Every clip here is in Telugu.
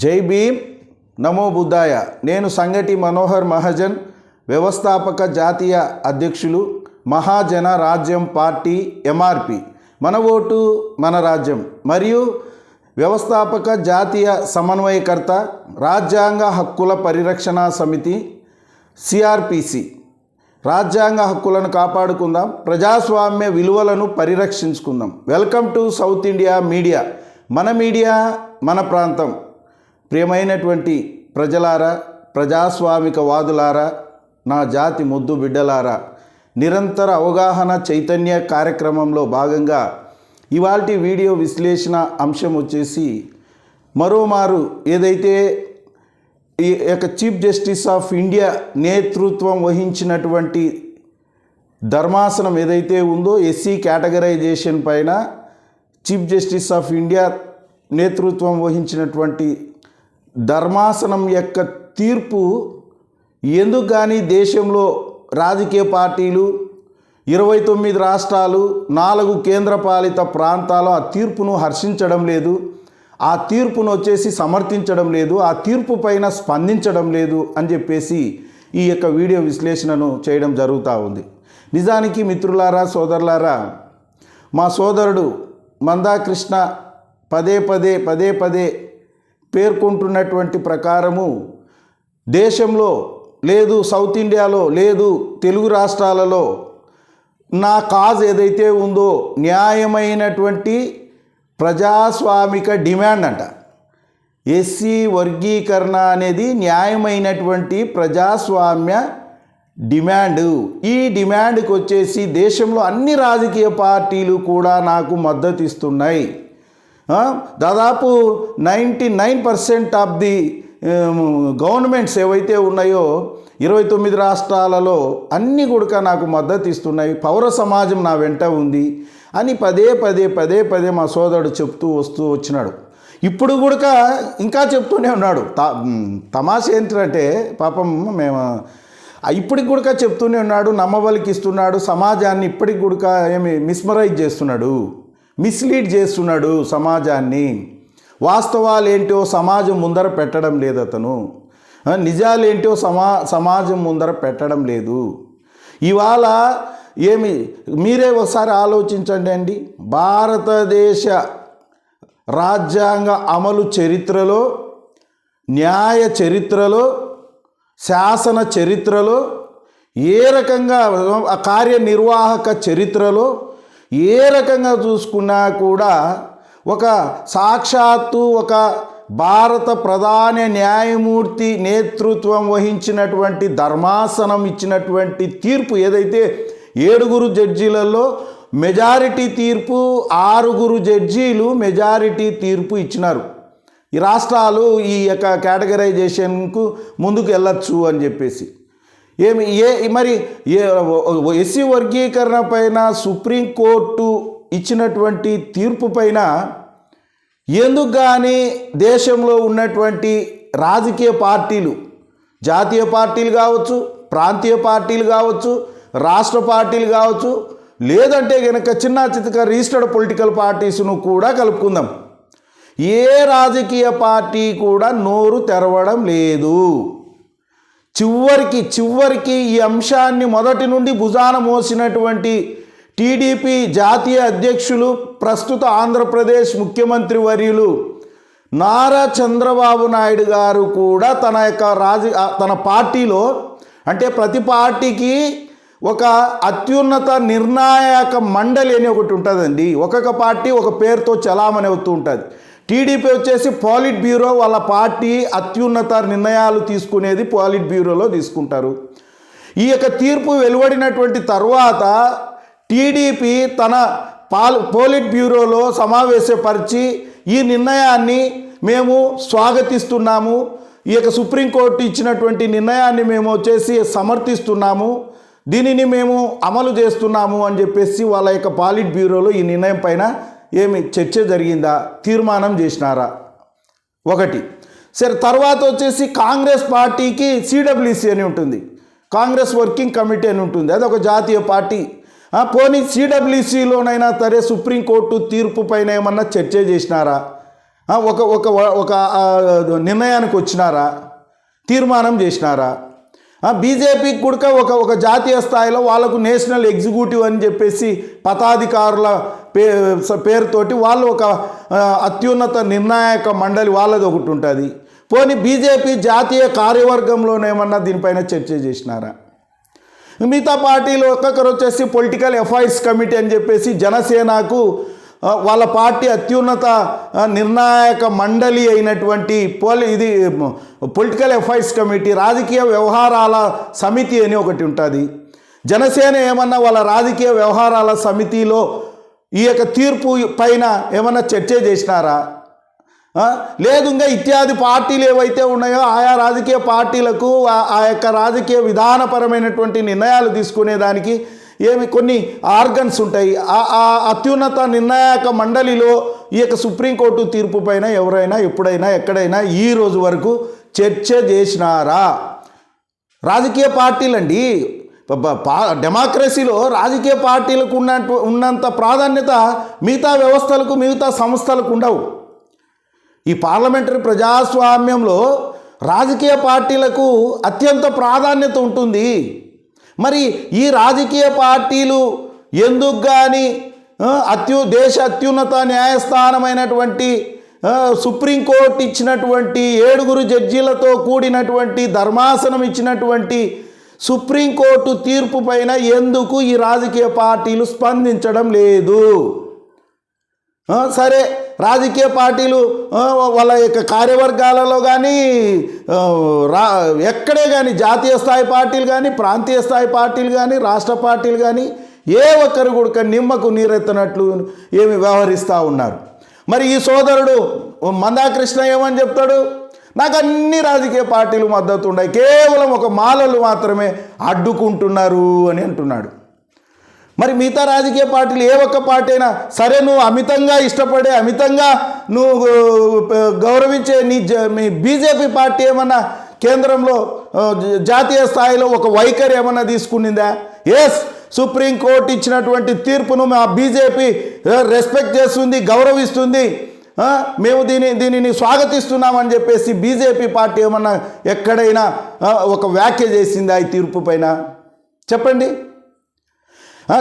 జై భీమ్, నమో బుద్ధాయ. నేను సంగటి మనోహర్ మహాజన్, వ్యవస్థాపక జాతీయ అధ్యక్షులు, మహాజన రాజ్యం పార్టీ ఎంఆర్పి, మన ఓటు మన రాజ్యం, మరియు వ్యవస్థాపక జాతీయ సమన్వయకర్త, రాజ్యాంగ హక్కుల పరిరక్షణ సమితి సిఆర్పిసి. రాజ్యాంగ హక్కులను కాపాడుకుందాం, ప్రజాస్వామ్య విలువలను పరిరక్షించుకుందాం. Welcome to South India media, మన మీడియా మన ప్రాంతం. ప్రియమైనటువంటి ప్రజలారా, ప్రజాస్వామికవాదులారా, నా జాతి ముద్దు బిడ్డలారా, నిరంతర అవగాహన చైతన్య కార్యక్రమంలో భాగంగా ఇవాల్టి వీడియో విశ్లేషణ అంశం వచ్చేసి, మరోమారు ఏదైతే ఈ యొక్క చీఫ్ జస్టిస్ ఆఫ్ ఇండియా నేతృత్వం వహించినటువంటి ధర్మాసనం ఏదైతే ఉందో, ఎస్సీ కేటగరైజేషన్ పైన చీఫ్ జస్టిస్ ఆఫ్ ఇండియా నేతృత్వం వహించినటువంటి ధర్మాసనం యొక్క తీర్పు ఎందుకు కానీ దేశంలో రాజకీయ పార్టీలు, 29 రాష్ట్రాలు, 4 కేంద్రపాలిత ప్రాంతాలు ఆ తీర్పును హర్షించడం లేదు, ఆ తీర్పును వచ్చేసి సమర్థించడం లేదు, ఆ తీర్పు పైన స్పందించడం లేదు అని చెప్పేసి ఈ యొక్క వీడియో విశ్లేషణను చేయడం జరుగుతూ ఉంది. నిజానికి మిత్రులారా, సోదరులారా, మా సోదరుడు మందాకృష్ణ పదే పదే పేర్కొంటున్నటువంటి ప్రకారము దేశంలో లేదు, సౌత్ ఇండియాలో లేదు, తెలుగు రాష్ట్రాలలో నా కాజ్ ఏదైతే ఉందో న్యాయమైనటువంటి ప్రజాస్వామిక డిమాండ్ అంట. ఎస్సీ వర్గీకరణ అనేది న్యాయమైనటువంటి ప్రజాస్వామ్య డిమాండ్. ఈ డిమాండ్కి వచ్చేసి దేశంలో అన్ని రాజకీయ పార్టీలు కూడా నాకు మద్దతు ఇస్తున్నాయి. దాదాపు 99% ఆఫ్ ది గవర్నమెంట్స్ ఏవైతే ఉన్నాయో 29 రాష్ట్రాలలో అన్నీ కూడా నాకు మద్దతు ఇస్తున్నాయి, పౌర సమాజం నా వెంట ఉంది అని పదే మా సోదరుడు చెప్తూ వచ్చినాడు. ఇప్పుడు కూడా ఇంకా చెప్తూనే ఉన్నాడు. తమాష ఏంటంటే పాపం మేము ఇప్పటికి కూడా చెప్తూనే ఉన్నాడు, నమ్మబలికి ఇస్తున్నాడు, సమాజాన్ని ఇప్పటికి కూడా ఏమి మిస్మరైజ్ చేస్తున్నాడు, మిస్లీడ్ చేస్తున్నాడు సమాజాన్ని. వాస్తవాలు ఏంటో సమాజం ముందర పెట్టడం లేదు, అతను నిజాలేంటో సమాజం ముందర పెట్టడం లేదు. ఇవాళ ఏమి మీరే ఒకసారి ఆలోచించండి అండి. భారతదేశ రాజ్యాంగ అమలు చరిత్రలో, న్యాయ చరిత్రలో, శాసన చరిత్రలో, ఏ రకంగా కార్యనిర్వాహక చరిత్రలో ఏ రకంగా చూసుకున్నా కూడా ఒక సాక్షాత్తు ఒక భారత ప్రధాన న్యాయమూర్తి నేతృత్వం వహించినటువంటి ధర్మాసనం ఇచ్చినటువంటి తీర్పు ఏదైతే 7 జడ్జీలలో మెజారిటీ తీర్పు, 6 జడ్జీలు మెజారిటీ తీర్పు ఇచ్చినారు. ఈ రాష్ట్రాలు ఈ యొక్క కేటగరైజేషన్కు ముందుకు వెళ్ళచ్చు అని చెప్పేసి. మరి ఎస్సీ వర్గీకరణ పైన సుప్రీంకోర్టు ఇచ్చినటువంటి తీర్పు పైన ఎందుకు కానీ దేశంలో ఉన్నటువంటి రాజకీయ పార్టీలు, జాతీయ పార్టీలు కావచ్చు, ప్రాంతీయ పార్టీలు కావచ్చు, రాష్ట్ర పార్టీలు కావచ్చు, లేదంటే కనుక చిన్న చితక రిజిస్టర్డ్ పొలిటికల్ పార్టీస్ను కూడా కలుపుకుందాం, ఏ రాజకీయ పార్టీ కూడా నోరు తెరవడం లేదు. చివరికి ఈ అంశాన్ని మొదటి నుండి భుజాన మోసినటువంటి టీడీపీ జాతీయ అధ్యక్షులు, ప్రస్తుత ఆంధ్రప్రదేశ్ ముఖ్యమంత్రి వర్యులు నారా చంద్రబాబు నాయుడు గారు కూడా తన పార్టీలో, అంటే ప్రతి పార్టీకి ఒక అత్యున్నత నిర్ణాయక మండలి అని ఒకటి ఉంటుందండి. ఒక్కొక్క పార్టీ ఒక పేరుతో చలామణి అవుతూ ఉంటుంది. టీడీపీ వచ్చేసి పాలిట్ బ్యూరో, వాళ్ళ పార్టీ అత్యున్నత నిర్ణయాలు తీసుకునేది పాలిట్ బ్యూరోలో తీసుకుంటారు. ఈ యొక్క తీర్పు వెలువడినటువంటి తర్వాత టీడీపీ తన పాలిట్ బ్యూరోలో సమావేశపరిచి ఈ నిర్ణయాన్ని మేము స్వాగతిస్తున్నాము, ఈ యొక్క సుప్రీంకోర్టు ఇచ్చినటువంటి నిర్ణయాన్ని మేము వచ్చేసి సమర్థిస్తున్నాము, దీనిని మేము అమలు చేస్తున్నాము అని చెప్పేసి వాళ్ళ యొక్క పాలిట్ బ్యూరోలో ఈ నిర్ణయం పైన ఏమి చర్చ జరిగిందా, తీర్మానం చేసినారా? ఒకటి. సరే, తర్వాత వచ్చేసి కాంగ్రెస్ పార్టీకి సిడబ్ల్యూసి అని ఉంటుంది, కాంగ్రెస్ వర్కింగ్ కమిటీ అని ఉంటుంది, అది ఒక జాతీయ పార్టీ. పోనీ సిడబ్ల్యూసిలోనైనా సరే సుప్రీంకోర్టు తీర్పు పైన ఏమన్నా చర్చ చేసినారా? ఒక ఒక ఒక నిర్ణయానికి వచ్చినారా, తీర్మానం చేసినారా? బీజేపీకి కూడా ఒక జాతీయ స్థాయిలో వాళ్ళకు నేషనల్ ఎగ్జిక్యూటివ్ అని చెప్పేసి పదాధికారుల పేరుతోటి వాళ్ళు ఒక అత్యున్నత నిర్ణాయక మండలి వాళ్ళది ఒకటి ఉంటుంది. పోనీ బీజేపీ జాతీయ కార్యవర్గంలోనేమన్నా దీనిపైన చర్చ చేసినారా? మిగతా పార్టీలు ఒక్కొక్కరు వచ్చేసి పొలిటికల్ అఫైర్స్ కమిటీ అని చెప్పేసి జనసేనకు వాళ్ళ పార్టీ అత్యున్నత నిర్ణాయక మండలి అయినటువంటి ఇది పొలిటికల్ అఫైర్స్ కమిటీ, రాజకీయ వ్యవహారాల సమితి అని ఒకటి ఉంటుంది. జనసేన ఏమన్నా వాళ్ళ రాజకీయ వ్యవహారాల సమితిలో ఈ యొక్క తీర్పు పైన ఏమన్నా చర్చ చేసినారా? లేదు. ఇంకా ఇత్యాది పార్టీలు ఏవైతే ఉన్నాయో ఆయా రాజకీయ పార్టీలకు ఆ యొక్క రాజకీయ విధానపరమైనటువంటి నిర్ణయాలు తీసుకునేదానికి కొన్ని ఆర్గన్స్ ఉంటాయి. ఆ అత్యున్నత నిర్ణాయక మండలిలో ఈ యొక్క సుప్రీంకోర్టు తీర్పు పైన ఎవరైనా ఎప్పుడైనా ఎక్కడైనా ఈ రోజు వరకు చర్చ చేసినారా? రాజకీయ పార్టీలండి, డెమోక్రసీలో రాజకీయ పార్టీలకు ఉన్నంత ప్రాధాన్యత మిగతా వ్యవస్థలకు, మిగతా సంస్థలకు ఉండవు. ఈ పార్లమెంటరీ ప్రజాస్వామ్యంలో రాజకీయ పార్టీలకు అత్యంత ప్రాధాన్యత ఉంటుంది. మరి ఈ రాజకీయ పార్టీలు ఎందుకు కానీ దేశ అత్యున్నత న్యాయస్థానమైనటువంటి సుప్రీంకోర్టు ఇచ్చినటువంటి 7 జడ్జీలతో కూడినటువంటి ధర్మాసనం ఇచ్చినటువంటి సుప్రీంకోర్టు తీర్పు పైన ఎందుకు ఈ రాజకీయ పార్టీలు స్పందించడం లేదు? సరే, రాజకీయ పార్టీలు వాళ్ళ యొక్క కార్యవర్గాలలో కానీ ఎక్కడే కానీ జాతీయ స్థాయి పార్టీలు కానీ, ప్రాంతీయ స్థాయి పార్టీలు కానీ, రాష్ట్ర పార్టీలు కానీ ఏ ఒక్కరు కూడా నిమ్మకు నీరెత్తనట్లు ఏమి వ్యవహరిస్తూ ఉన్నారు. మరి ఈ సోదరుడు మందాకృష్ణ ఏమని చెప్తాడు? నాకు అన్ని రాజకీయ పార్టీలు మద్దతు ఉన్నాయి, కేవలం ఒక మాలలు మాత్రమే అడ్డుకుంటున్నారు అని అంటున్నాడు. మరి మిగతా రాజకీయ పార్టీలు ఏ ఒక్క పార్టీ అయినా సరే, నువ్వు అమితంగా ఇష్టపడే, అమితంగా నువ్వు గౌరవించే మీ బీజేపీ పార్టీ ఏమన్నా కేంద్రంలో జాతీయ స్థాయిలో ఒక వైఖరి ఏమన్నా తీసుకునిందా? ఎస్, సుప్రీంకోర్టు ఇచ్చినటువంటి తీర్పును మా బీజేపీ రెస్పెక్ట్ చేస్తుంది, గౌరవిస్తుంది, మేము దీనిని స్వాగతిస్తున్నామని చెప్పేసి బీజేపీ పార్టీ ఏమన్నా ఎక్కడైనా ఒక వ్యాఖ్య చేసిందా ఈ తీర్పు పైన? చెప్పండి.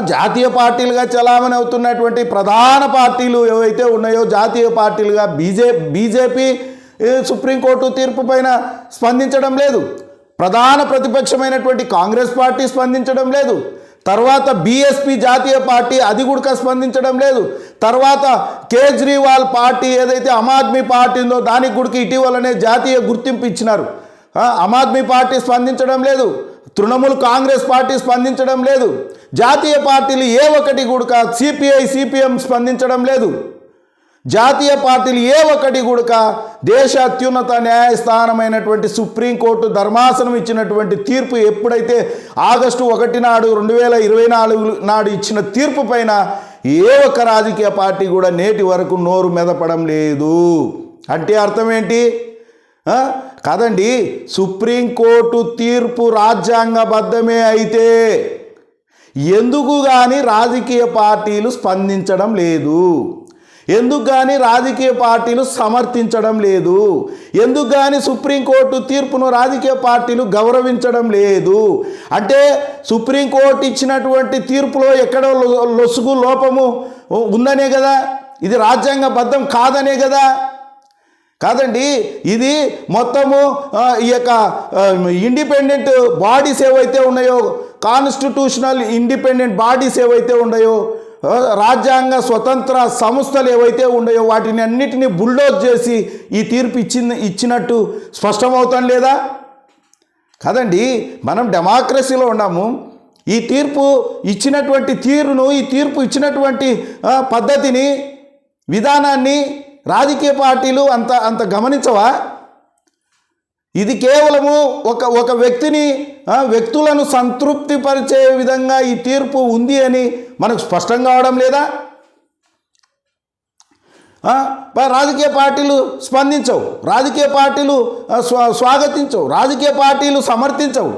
జాతీయ పార్టీలుగా చలామణి అవుతున్నటువంటి ప్రధాన పార్టీలు ఏవైతే ఉన్నాయో జాతీయ పార్టీలుగా బీజేపీ సుప్రీంకోర్టు తీర్పు పైన స్పందించడం లేదు. ప్రధాన ప్రతిపక్షమైనటువంటి కాంగ్రెస్ పార్టీ స్పందించడం లేదు. తర్వాత బీఎస్పీ జాతీయ పార్టీ అది కూడా స్పందించడం లేదు. తర్వాత కేజ్రీవాల్ పార్టీ ఏదైతే ఆమ్ ఆద్మీ పార్టీ ఉందో దానికి కూడా ఇటీవలనే జాతీయ గుర్తింపు ఇచ్చినారు. ఆమ్ ఆద్మీ పార్టీ స్పందించడం లేదు. తృణమూల్ కాంగ్రెస్ పార్టీ స్పందించడం లేదు. జాతీయ పార్టీలు ఏ ఒక్కటి కూడా, సిపిఐ సిపిఎం స్పందించడం లేదు. జాతీయ పార్టీలు ఏ ఒక్కటి కూడా దేశ అత్యున్నత న్యాయస్థానమైనటువంటి సుప్రీంకోర్టు ధర్మాసనం ఇచ్చినటువంటి తీర్పు ఎప్పుడైతే ఆగస్టు 1 నాడు 2024 నాడు ఇచ్చిన తీర్పు పైన ఏ ఒక్క రాజకీయ పార్టీ కూడా నేటి వరకు నోరు మెదపడం లేదు. అంటే అర్థం ఏంటి? కాదండి, సుప్రీంకోర్టు తీర్పు రాజ్యాంగబద్ధమే అయితే ఎందుకు కానీ రాజకీయ పార్టీలు స్పందించడం లేదు? ఎందుకు కానీ రాజకీయ పార్టీలు సమర్థించడం లేదు? ఎందుకు కానీ సుప్రీంకోర్టు తీర్పును రాజకీయ పార్టీలు గౌరవించడం లేదు? అంటే సుప్రీంకోర్టు ఇచ్చినటువంటి తీర్పులో ఎక్కడో లొసుగు లోపము ఉందనే కదా, ఇది రాజ్యాంగబద్ధం కాదనే కదా. కాదండి, ఇది మొత్తము ఈ యొక్క ఇండిపెండెంట్ బాడీస్ ఏవైతే ఉన్నాయో, కాన్స్టిట్యూషనల్ ఇండిపెండెంట్ బాడీస్ ఏవైతే ఉన్నాయో, రాజ్యాంగ స్వతంత్ర సంస్థలు ఏవైతే ఉన్నాయో వాటిని అన్నిటినీ బుల్డోజ్ చేసి ఈ తీర్పు ఇచ్చినట్టు స్పష్టమవుతాం లేదా? కాదండి, మనం డెమోక్రసీలో ఉన్నాము. ఈ తీర్పు ఇచ్చినటువంటి తీరును, ఈ తీర్పు ఇచ్చినటువంటి పద్ధతిని, విధానాన్ని రాజకీయ పార్టీలు అంత గమనించవా? ఇది కేవలము ఒక వ్యక్తులను సంతృప్తిపరిచే విధంగా ఈ తీర్పు ఉంది అని మనకు స్పష్టం కావడం లేదా? రాజకీయ పార్టీలు స్పందించవు, రాజకీయ పార్టీలు స్వాగతించవు, రాజకీయ పార్టీలు సమర్థించవు.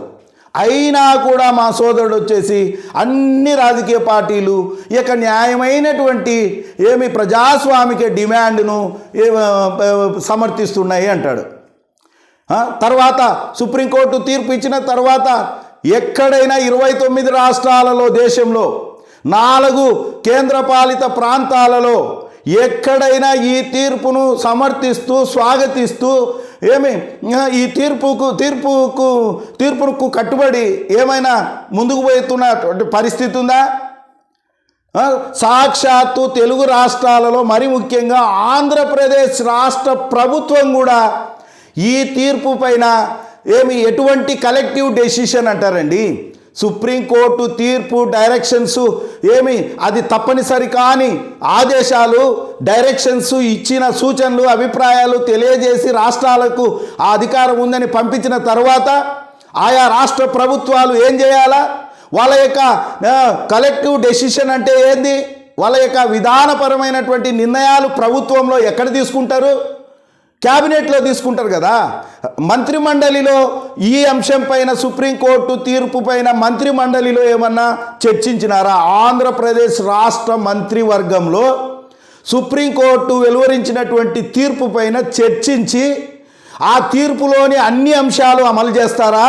అయినా కూడా మా సోదరుడు వచ్చేసి అన్ని రాజకీయ పార్టీలు ఇక న్యాయమైనటువంటి ప్రజాస్వామిక డిమాండ్ను సమర్థిస్తున్నాయి అంటాడు. తర్వాత సుప్రీంకోర్టు తీర్పు ఇచ్చిన తర్వాత ఎక్కడైనా 29 రాష్ట్రాలలో దేశంలో 4 కేంద్రపాలిత ప్రాంతాలలో ఎక్కడైనా ఈ తీర్పును సమర్థిస్తూ స్వాగతిస్తూ ఈ తీర్పుకు కట్టుబడి ఏమైనా ముందుకు పోతున్నటువంటి పరిస్థితి ఉందా? సాక్షాత్తు తెలుగు రాష్ట్రాలలో మరి ముఖ్యంగా ఆంధ్రప్రదేశ్ రాష్ట్ర ప్రభుత్వం కూడా ఈ తీర్పు పైన ఎటువంటి కలెక్టివ్ డెసిషన్ అంటారండి, సుప్రీంకోర్టు తీర్పు డైరెక్షన్స్ అది తప్పనిసరి కాని ఆదేశాలు డైరెక్షన్స్ ఇచ్చిన సూచనలు అభిప్రాయాలు తెలియజేసి రాష్ట్రాలకు ఆ అధికారం ఉందని పంపించిన తర్వాత ఆయా రాష్ట్ర ప్రభుత్వాలు ఏం చేయాలా? వాళ్ళ యొక్క కలెక్టివ్ డెసిషన్ అంటే ఏంది? వాళ్ళ యొక్క విధానపరమైనటువంటి నిర్ణయాలు ప్రభుత్వంలో ఎక్కడ తీసుకుంటారు? క్యాబినెట్లో తీసుకుంటారు కదా. మంత్రిమండలిలో ఈ అంశం పైన సుప్రీంకోర్టు తీర్పు పైన మంత్రిమండలిలో ఏమన్నా చర్చించినారా? ఆంధ్రప్రదేశ్ రాష్ట్ర మంత్రివర్గంలో సుప్రీంకోర్టు వెలువరించినటువంటి తీర్పు పైన చర్చించి ఆ తీర్పులోని అన్ని అంశాలు అమలు చేస్తారా,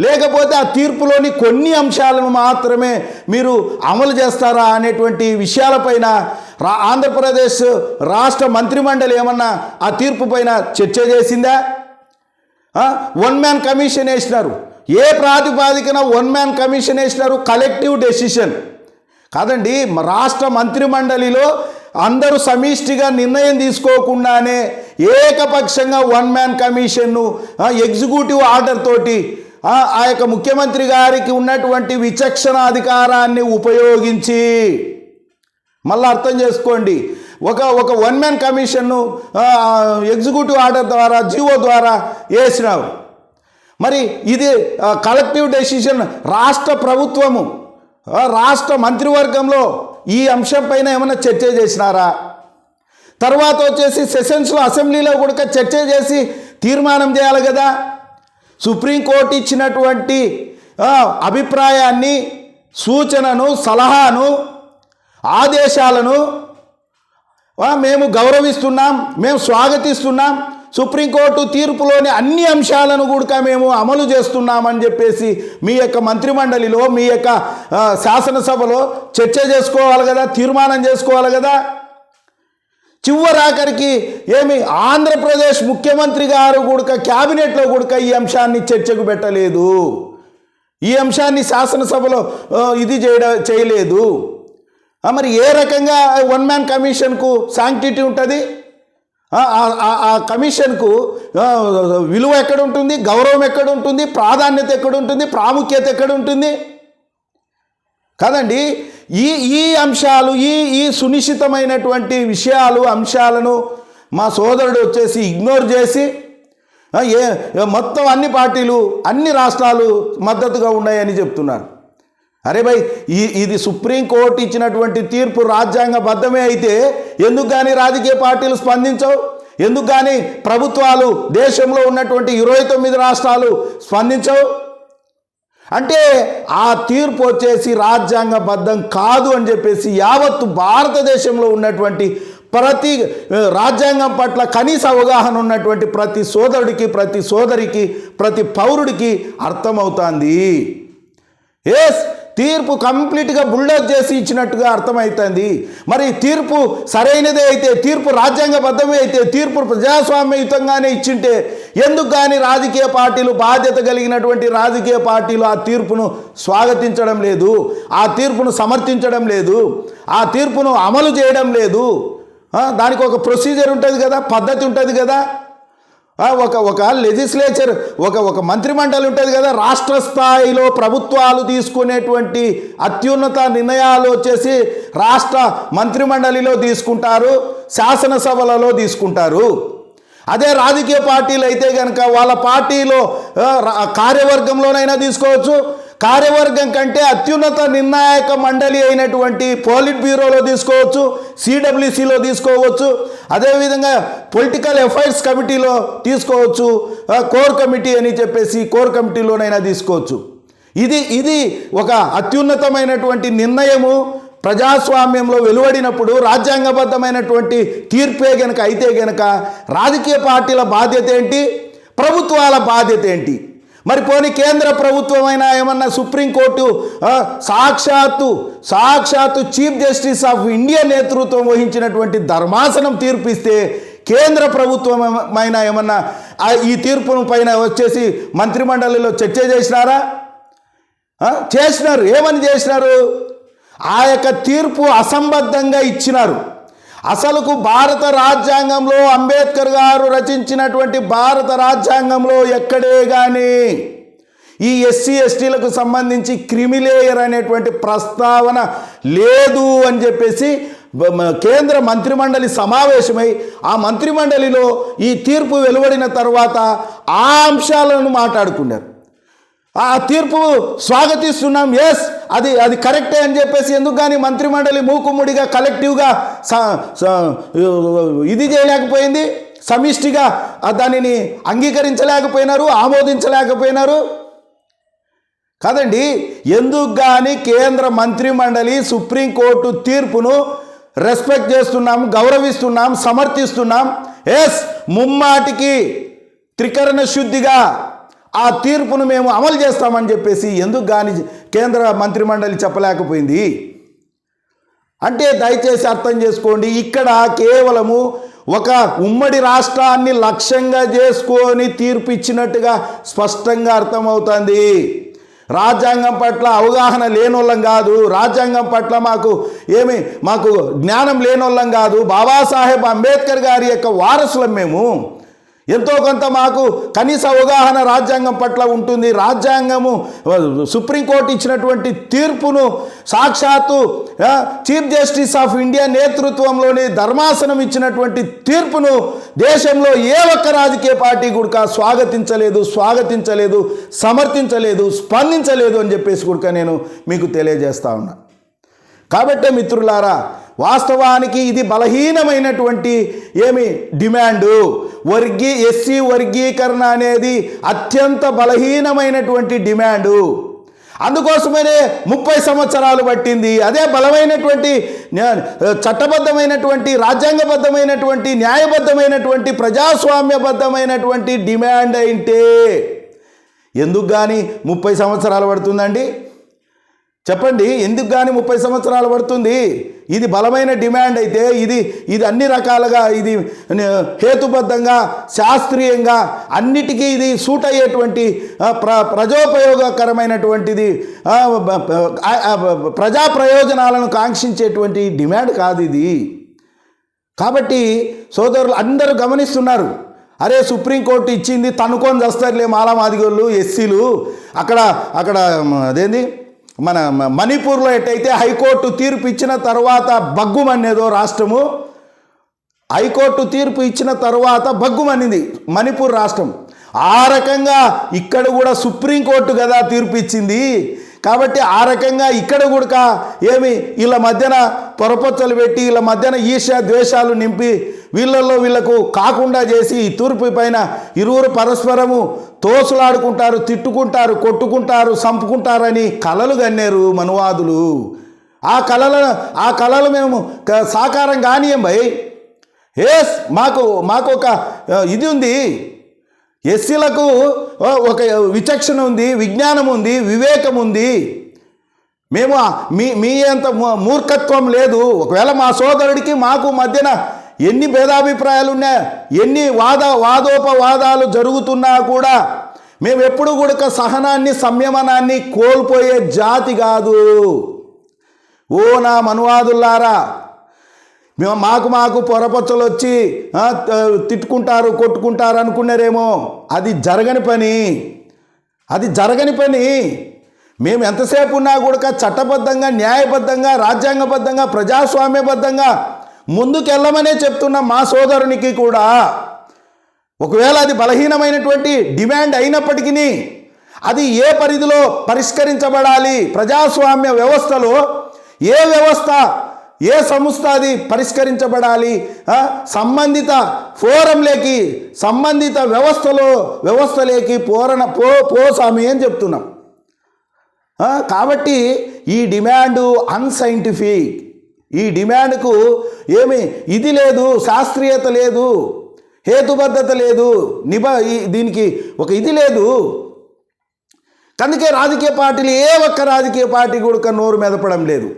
లేకపోతే ఆ తీర్పులోని కొన్ని అంశాలను మాత్రమే మీరు అమలు చేస్తారా అనేటువంటి విషయాలపైన ఆంధ్రప్రదేశ్ రాష్ట్ర మంత్రిమండలి ఏమన్నా ఆ తీర్పు పైన చర్చ చేసిందా? 1 మ్యాన్ కమిషన్ వేసినారు. ఏ ప్రాతిపాదికన 1 మ్యాన్ కమిషన్ వేసినారు? కలెక్టివ్ డెసిషన్ కాదండి. రాష్ట్ర మంత్రిమండలిలో అందరూ సమిష్టిగా నిర్ణయం తీసుకోకుండానే ఏకపక్షంగా 1 మ్యాన్ కమిషన్ను ఎగ్జిక్యూటివ్ ఆర్డర్ తోటి ఆ యొక్క ముఖ్యమంత్రి గారికి ఉన్నటువంటి విచక్షణ అధికారాన్ని ఉపయోగించి, మళ్ళీ అర్థం చేసుకోండి, ఒక 1 మ్యాన్ కమిషన్ను ఎగ్జిక్యూటివ్ ఆర్డర్ ద్వారా జీవో ద్వారా వేసినారు. మరి ఇది కలెక్టివ్ డెసిషన్ రాష్ట్ర ప్రభుత్వము రాష్ట్ర మంత్రివర్గంలో ఈ అంశం పైన ఏమైనా చర్చ చేసినారా? తర్వాత వచ్చేసి సెషన్స్లో అసెంబ్లీలో కూడా చర్చ చేసి తీర్మానం చేయాలి కదా. సుప్రీంకోర్టు ఇచ్చినటువంటి అభిప్రాయాన్ని, సూచనను, సలహాను, ఆదేశాలను మేము గౌరవిస్తున్నాం, మేము స్వాగతిస్తున్నాం, సుప్రీంకోర్టు తీర్పులోని అన్ని అంశాలను కూడా మేము అమలు చేస్తున్నామని చెప్పేసి మీ యొక్క మంత్రిమండలిలో మీ యొక్క శాసనసభలో చర్చ చేసుకోవాలి కదా, తీర్మానం చేసుకోవాలి కదా. చివరాఖరికి ఆంధ్రప్రదేశ్ ముఖ్యమంత్రి గారు కూడా క్యాబినెట్లో కూడా ఈ అంశాన్ని చర్చకు పెట్టలేదు, ఈ అంశాన్ని శాసనసభలో చేయలేదు. మరి ఏ రకంగా 1 మ్యాన్ కమిషన్కు శాంక్టిటీ ఉంటుంది? ఆ కమిషన్కు విలువ ఎక్కడ ఉంటుంది, గౌరవం ఎక్కడ ఉంటుంది, ప్రాధాన్యత ఎక్కడ ఉంటుంది, ప్రాముఖ్యత ఎక్కడ ఉంటుంది కదండి. ఈ అంశాలు ఈ సునిశ్చితమైనటువంటి అంశాలను మా సోదరుడు వచ్చేసి ఇగ్నోర్ చేసి మొత్తం అన్ని పార్టీలు అన్ని రాష్ట్రాలు మద్దతుగా ఉన్నాయని చెప్తున్నారు. అరే భయ్, ఇది సుప్రీంకోర్టు ఇచ్చినటువంటి తీర్పు రాజ్యాంగబద్ధమే అయితే ఎందుకు కానీ రాజకీయ పార్టీలు స్పందించవు? ఎందుకు కానీ ప్రభుత్వాలు దేశంలో ఉన్నటువంటి 29 రాష్ట్రాలు స్పందించవు? అంటే ఆ తీర్పు వచ్చేసి రాజ్యాంగబద్ధం కాదు అని చెప్పేసి యావత్తు భారతదేశంలో ఉన్నటువంటి ప్రతి రాజ్యాంగం పట్ల కనీస అవగాహన ఉన్నటువంటి ప్రతి సోదరుడికి, ప్రతి సోదరికి, ప్రతి పౌరుడికి అర్థమవుతుంది. తీర్పు కంప్లీట్గా బుల్డోజ్ చేసి ఇచ్చినట్టుగా అర్థమవుతుంది. మరి తీర్పు సరైనదే అయితే, తీర్పు రాజ్యాంగబద్ధమే అయితే, తీర్పు ప్రజాస్వామ్యయుతంగానే ఇచ్చింటే ఎందుకు కానీ రాజకీయ పార్టీలు, బాధ్యత కలిగినటువంటి రాజకీయ పార్టీలు ఆ తీర్పును స్వాగతించడం లేదు, ఆ తీర్పును సమర్థించడం లేదు, ఆ తీర్పును అమలు చేయడం లేదు? దానికి ఒక ప్రొసీజర్ ఉంటుంది కదా, పద్ధతి ఉంటుంది కదా. ఒక లెజిస్లేచర్ ఒక మంత్రిమండలి ఉంటుంది కదా. రాష్ట్ర స్థాయిలో ప్రభుత్వాలు తీసుకునేటువంటి అత్యున్నత నిర్ణయాలు వచ్చేసి రాష్ట్ర మంత్రిమండలిలో తీసుకుంటారు, శాసనసభలలో తీసుకుంటారు. అదే రాజకీయ పార్టీలు అయితే కనుక వాళ్ళ పార్టీలో కార్యవర్గంలోనైనా తీసుకోవచ్చు, కార్యవర్గం కంటే అత్యున్నత నిర్ణాయక మండలి అయినటువంటి పోలిట్ బ్యూరోలో తీసుకోవచ్చు, సిడబ్ల్యూసిలో తీసుకోవచ్చు, అదేవిధంగా పొలిటికల్ అఫైర్స్ కమిటీలో తీసుకోవచ్చు, కోర్ కమిటీ అని చెప్పేసి కోర్ కమిటీలోనైనా తీసుకోవచ్చు. ఇది ఒక అత్యున్నతమైనటువంటి నిర్ణయము ప్రజాస్వామ్యంలో వెలువడినప్పుడు రాజ్యాంగబద్ధమైనటువంటి తీర్పే గనక అయితే గనక రాజకీయ పార్టీల బాధ్యత ఏంటి, ప్రభుత్వాల బాధ్యత ఏంటి? మరి పోనీ కేంద్ర ప్రభుత్వమైనా ఏమన్నా సుప్రీంకోర్టు సాక్షాత్తు చీఫ్ జస్టిస్ ఆఫ్ ఇండియా నేతృత్వం వహించినటువంటి ధర్మాసనం తీర్పిస్తే కేంద్ర ప్రభుత్వమైనా ఏమన్నా ఈ తీర్పును పైన వచ్చేసి మంత్రిమండలిలో చర్చ చేసినారా? చేసినారు. ఏమని చేసినారు? ఆ యొక్క తీర్పు అసంబద్ధంగా ఇచ్చినారు. అసలుకు భారత రాజ్యాంగంలో అంబేద్కర్ గారు రచించినటువంటి భారత రాజ్యాంగంలో ఎక్కడే కానీ ఈ ఎస్సీ ఎస్టీలకు సంబంధించి క్రిమిలేయర్ అనేటువంటి ప్రస్తావన లేదు అని చెప్పేసి కేంద్ర మంత్రిమండలి సమావేశమై ఆ మంత్రిమండలిలో ఈ తీర్పు వెలువడిన తర్వాత ఆ అంశాలను మాట్లాడుకున్నారు. ఆ తీర్పు స్వాగతిస్తున్నాం, ఎస్ అది కరెక్టే అని చెప్పేసి ఎందుకు కానీ మంత్రిమండలి మూకుముడిగా కలెక్టివ్గా ఇది చేయలేకపోయింది, సమిష్టిగా దానిని అంగీకరించలేకపోయినారు, ఆమోదించలేకపోయినారు కాదండి. ఎందుకు కానీ కేంద్ర మంత్రిమండలి సుప్రీంకోర్టు తీర్పును రెస్పెక్ట్ చేస్తున్నాం, గౌరవిస్తున్నాం, సమర్థిస్తున్నాం, ఎస్ ముమ్మాటికి త్రికరణ శుద్ధిగా ఆ తీర్పును మేము అమలు చేస్తామని చెప్పేసి ఎందుకు కానీ కేంద్ర మంత్రిమండలి చెప్పలేకపోయింది అంటే దయచేసి అర్థం చేసుకోండి. ఇక్కడ కేవలము ఒక ఉమ్మడి రాష్ట్రాన్ని లక్ష్యంగా చేసుకొని తీర్పు ఇచ్చినట్టుగా స్పష్టంగా అర్థమవుతుంది. రాజ్యాంగం పట్ల అవగాహన లేనోళ్ళం కాదు, రాజ్యాంగం పట్ల మాకు జ్ఞానం లేనోళ్ళం కాదు, బాబాసాహెబ్ అంబేద్కర్ గారి యొక్క వారసులం మేము. ఎంతో కొంత మాకు కనీస అవగాహన రాజ్యాంగం పట్ల ఉంటుంది. రాజ్యాంగము సుప్రీంకోర్టు ఇచ్చినటువంటి తీర్పును సాక్షాత్తు చీఫ్ జస్టిస్ ఆఫ్ ఇండియా నేతృత్వంలోని ధర్మాసనం ఇచ్చినటువంటి తీర్పును దేశంలో ఏ ఒక్క రాజకీయ పార్టీ కూడా స్వాగతించలేదు, సమర్థించలేదు, స్పందించలేదు అని చెప్పేసి కూడా నేను మీకు తెలియజేస్తా ఉన్నా. కాబట్టి మిత్రులారా, వాస్తవానికి ఇది బలహీనమైనటువంటి డిమాండు. ఎస్సీ వర్గీకరణ అనేది అత్యంత బలహీనమైనటువంటి డిమాండు. అందుకోసమనే 30 సంవత్సరాలు పట్టింది. అదే బలమైనటువంటి చట్టబద్ధమైనటువంటి రాజ్యాంగబద్ధమైనటువంటి న్యాయబద్ధమైనటువంటి ప్రజాస్వామ్యబద్ధమైనటువంటి డిమాండ్ అయితే ఎందుకు కానీ 30 సంవత్సరాలు పడుతుందండి? చెప్పండి, ఎందుకు కానీ 30 సంవత్సరాలు పడుతుంది? ఇది బలమైన డిమాండ్ అయితే ఇది అన్ని రకాలుగా ఇది హేతుబద్ధంగా శాస్త్రీయంగా అన్నిటికీ ఇది సూట్ అయ్యేటువంటి ప్రజోపయోగకరమైనటువంటిది, ప్రజా ప్రయోజనాలను కాంక్షించేటువంటి డిమాండ్ కాదు ఇది. కాబట్టి సోదరులు అందరూ గమనిస్తున్నారు. అరే సుప్రీంకోర్టు ఇచ్చింది తనుకొని వస్తారులే మాలామాదిగోళ్ళు ఎస్సీలు. అక్కడ అదేంది మన మణిపూర్లో ఎట్టయితే హైకోర్టు తీర్పు ఇచ్చిన తర్వాత బగ్గుమనేదో రాష్ట్రము, హైకోర్టు తీర్పు ఇచ్చిన తర్వాత బగ్గుమనింది మణిపూర్ రాష్ట్రం. ఆ రకంగా ఇక్కడ కూడా సుప్రీంకోర్టు కదా తీర్పు ఇచ్చింది. కాబట్టి ఆ రకంగా ఇక్కడ కూడా వీళ్ళ మధ్యన పొరపచ్చలు పెట్టి వీళ్ళ మధ్యన ఈర్ష్య ద్వేషాలు నింపి వీళ్ళకు కాకుండా చేసి ఈ తూర్పు పైన ఇరువురు పరస్పరము తోసులాడుకుంటారు, తిట్టుకుంటారు, కొట్టుకుంటారు, చంపుకుంటారని కలలు కన్నారు మనువాదులు. ఆ కళలు మేము సాకారం కానియం భయ్. మాకు ఒక ఇది ఉంది, ఎస్సీలకు ఒక విచక్షణ ఉంది, విజ్ఞానం ఉంది, వివేకం ఉంది. మేము మీ అంత మూర్ఖత్వం లేదు. ఒకవేళ మా సోదరుడికి మాకు మధ్యన ఎన్ని భేదాభిప్రాయాలు ఉన్నా, ఎన్ని వాదోపవాదాలు జరుగుతున్నా కూడా మేము ఎప్పుడు కూడా సహనాన్ని, సంయమనాన్ని కోల్పోయే జాతి కాదు. ఓ నా మనువాదుల్లారా, మాకు పొరపచ్చలు వచ్చి తిట్టుకుంటారు, కొట్టుకుంటారు అనుకున్నారేమో. అది జరగని పని. మేము ఎంతసేపు ఉన్నా కూడా చట్టబద్ధంగా, న్యాయబద్ధంగా, రాజ్యాంగబద్ధంగా, ప్రజాస్వామ్యబద్ధంగా ముందుకెళ్ళమనే చెప్తున్నాం మా సోదరునికి కూడా. ఒకవేళ అది బలహీనమైనటువంటి డిమాండ్ అయినప్పటికీ అది ఏ పరిధిలో పరిష్కరించబడాలి, ప్రజాస్వామ్య వ్యవస్థలో ఏ సంస్థ అది పరిష్కరించబడాలి, సంబంధిత ఫోరంలోకి, సంబంధిత వ్యవస్థలోకి పోసామి అని చెప్తున్నాం. కాబట్టి ఈ డిమాండు అన్సైంటిఫిక్, ఈ డిమాండ్కు ఏమి ఇది లేదు, శాస్త్రీయత లేదు, హేతుబద్ధత లేదు, దీనికి ఒక ఇది లేదు. అందుకే రాజకీయ పార్టీలు ఏ ఒక్క రాజకీయ పార్టీ కూడా నోరు మెదపడం లేదు.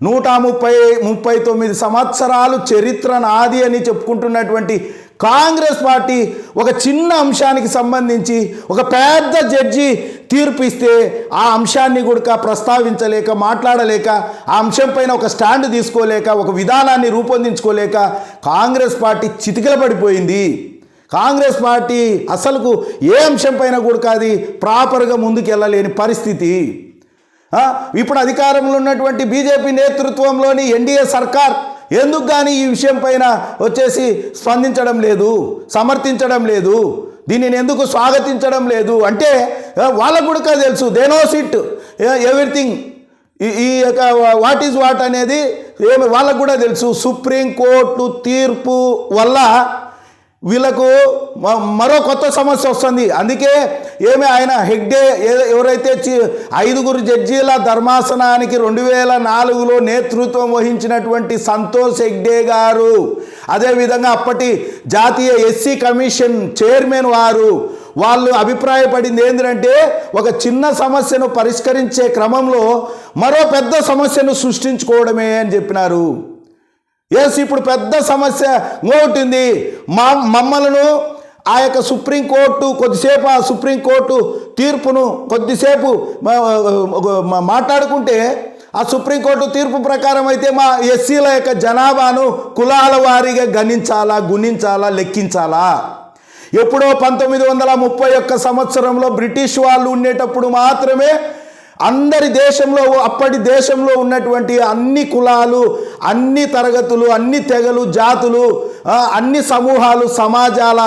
139 సంవత్సరాలు చరిత్ర నాది అని చెప్పుకుంటున్నటువంటి కాంగ్రెస్ పార్టీ ఒక చిన్న అంశానికి సంబంధించి ఒక పెద్ద జడ్జి తీర్పు ఇస్తే ఆ అంశాన్ని కూడా ప్రస్తావించలేక, మాట్లాడలేక, ఆ అంశం పైన ఒక స్టాండ్ తీసుకోలేక, ఒక విధానాన్ని రూపొందించుకోలేక కాంగ్రెస్ పార్టీ చితికిలపడిపోయింది. కాంగ్రెస్ పార్టీ అసలుకు ఏ అంశం పైన కూడా అది ప్రాపర్గా ముందుకెళ్ళలేని పరిస్థితి. ఇప్పుడు అధికారంలో ఉన్నటువంటి బీజేపీ నేతృత్వంలోని ఎన్డీఏ సర్కార్ ఎందుకు కానీ ఈ విషయం పైన వచ్చేసి స్పందించడం లేదు, సమర్థించడం లేదు, దీనిని ఎందుకు స్వాగతించడం లేదు అంటే వాళ్ళకు కూడా తెలుసు, దే నోస్ ఇట్ ఎవ్రీథింగ్, ఈ యొక్క వాట్ ఈజ్ వాట్ అనేది వాళ్ళకు కూడా తెలుసు. సుప్రీంకోర్టు తీర్పు వల్ల వీళ్ళకు మరో కొత్త సమస్య వస్తుంది. అందుకే ఆయన హెగ్డే ఎవరైతే 5 జడ్జీల ధర్మాసనానికి 2004లో నేతృత్వం వహించినటువంటి సంతోష్ హెగ్డే గారు, అదేవిధంగా అప్పటి జాతీయ ఎస్సీ కమిషన్ చైర్మన్ వాళ్ళు అభిప్రాయపడింది ఏంటంటే ఒక చిన్న సమస్యను పరిష్కరించే క్రమంలో మరో పెద్ద సమస్యను సృష్టించుకోవడమే అని చెప్పినారు. ఇప్పుడు పెద్ద సమస్య ఇంకొకటి, మమ్మలను ఆ యొక్క సుప్రీంకోర్టు కొద్దిసేపు ఆ సుప్రీంకోర్టు తీర్పును కొద్దిసేపు మాట్లాడుకుంటే ఆ సుప్రీంకోర్టు తీర్పు ప్రకారం అయితే మా ఎస్సీల యొక్క జనాభాను కులాల వారీగా గుణించాలా, లెక్కించాలా. ఎప్పుడో 1931 సంవత్సరంలో బ్రిటిష్ వాళ్ళు ఉండేటప్పుడు మాత్రమే అందరి దేశంలో, అప్పటి దేశంలో ఉన్నటువంటి అన్ని కులాలు, అన్ని తరగతులు, అన్ని తెగలు, జాతులు, అన్ని సమూహాలు, సమాజాల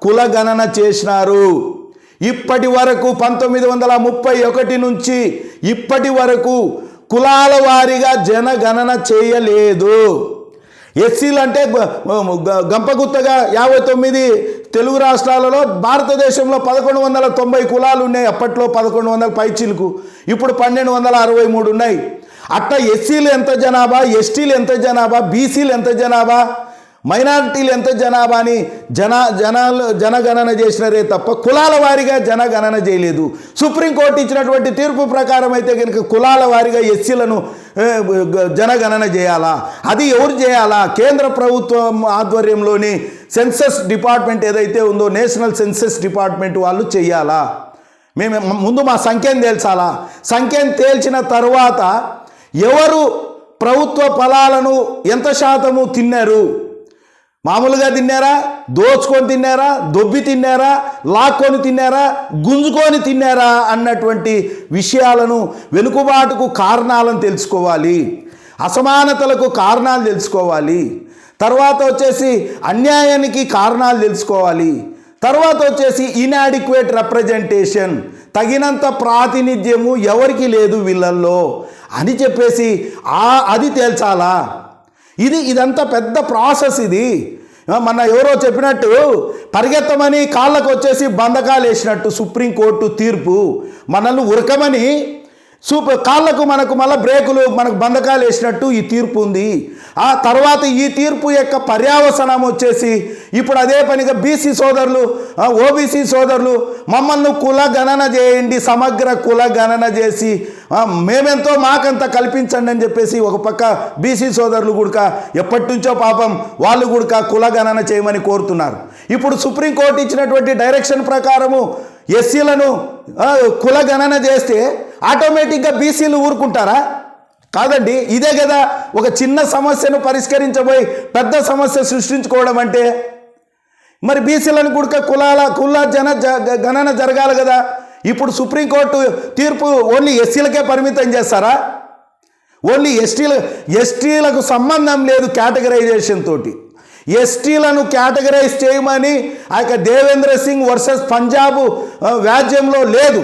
కులగణన చేసినారు. ఇప్పటి వరకు 1931 నుంచి ఇప్పటి వరకు కులాల వారీగా జనగణన చేయలేదు. ఎస్సీలు అంటే గంపగుత్తగా 59 తెలుగు రాష్ట్రాలలో, భారతదేశంలో 1190 కులాలు ఉన్నాయి. అప్పట్లో 1100 పైచిలకు, ఇప్పుడు 1263 ఉన్నాయి. అట్లా ఎస్సీలు ఎంత జనాభా, ఎస్టీలు ఎంత జనాభా, బీసీలు ఎంత జనాభా, మైనారిటీలు ఎంత జనాభా అని జనగణన చేసినారే తప్ప కులాల వారీగా జనగణన చేయలేదు. సుప్రీంకోర్టు ఇచ్చినటువంటి తీర్పు ప్రకారం అయితే కనుక కులాల వారీగా ఎస్సీలను జనగణన చేయాలా, అది ఎవరు చేయాలా? కేంద్ర ప్రభుత్వం ఆధ్వర్యంలోని సెన్సస్ డిపార్ట్మెంట్ ఏదైతే ఉందో, నేషనల్ సెన్సస్ డిపార్ట్మెంట్ వాళ్ళు చేయాలా. మేము ముందు మా సంఖ్యను తేల్చాలా. సంఖ్యను తేల్చిన తర్వాత ఎవరు ప్రభుత్వ ఫలాలను ఎంత శాతము తిన్నారు, మామూలుగా తిన్నారా, దోచుకొని తిన్నారా, దొబ్బి తిన్నారా, లాక్కొని తిన్నారా, గుంజుకొని తిన్నారా అన్నటువంటి విషయాలను, వెనుకబాటుకు కారణాలను తెలుసుకోవాలి, అసమానతలకు కారణాలు తెలుసుకోవాలి, తర్వాత వచ్చేసి అన్యాయానికి కారణాలు తెలుసుకోవాలి, తర్వాత వచ్చేసి ఇన్యాడిక్వేట్ రిప్రజెంటేషన్, తగినంత ప్రాతినిధ్యము ఎవరికి లేదు వీళ్ళల్లో అని చెప్పేసి అది తేల్చాలా. ఇదంతా పెద్ద ప్రాసెస్. ఇది మన ఎవరో చెప్పినట్టు పరిగెత్తమని కాళ్ళకు వచ్చేసి బంధకాలు వేసినట్టు సుప్రీంకోర్టు తీర్పు మనల్ని ఉరకమని కాళ్ళకు మనకు మళ్ళీ బ్రేకులు మనకు బంధకాలు వేసినట్టు ఈ తీర్పు ఉంది. ఆ తర్వాత ఈ తీర్పు యొక్క పర్యావసనం వచ్చేసి ఇప్పుడు అదే పనిగా బీసీ సోదరులు, ఓబీసీ సోదరులు మమ్మల్ని కుల గణన చేయండి, సమగ్ర కుల గణన చేసి మేమెంతో మాకంత కల్పించండి అని చెప్పేసి ఒక పక్క బీసీ సోదరులు కూడా ఎప్పటి నుంచో పాపం వాళ్ళు కూడా కుల గణన చేయమని కోరుతున్నారు. ఇప్పుడు సుప్రీంకోర్టు ఇచ్చినటువంటి డైరెక్షన్ ప్రకారము ఎస్సీలను కుల గణన చేస్తే ఆటోమేటిక్గా బీసీలు ఊరుకుంటారా? కాదండి. ఇదే కదా ఒక చిన్న సమస్యను పరిష్కరించబోయి పెద్ద సమస్య సృష్టించుకోవడం అంటే. మరి బీసీలను కూడా కుల గణన జరగాలి కదా. ఇప్పుడు సుప్రీంకోర్టు తీర్పు ఓన్లీ ఎస్సీలకే పరిమితం చేస్తారా? ఓన్లీ ఎస్టీలకు సంబంధం లేదు కేటగరైజేషన్ తోటి. ఎస్టీలను కేటగరైజ్ చేయమని ఆ యొక్క దేవేంద్ర సింగ్ వర్సెస్ పంజాబ్ వ్యాజ్యంలో లేదు.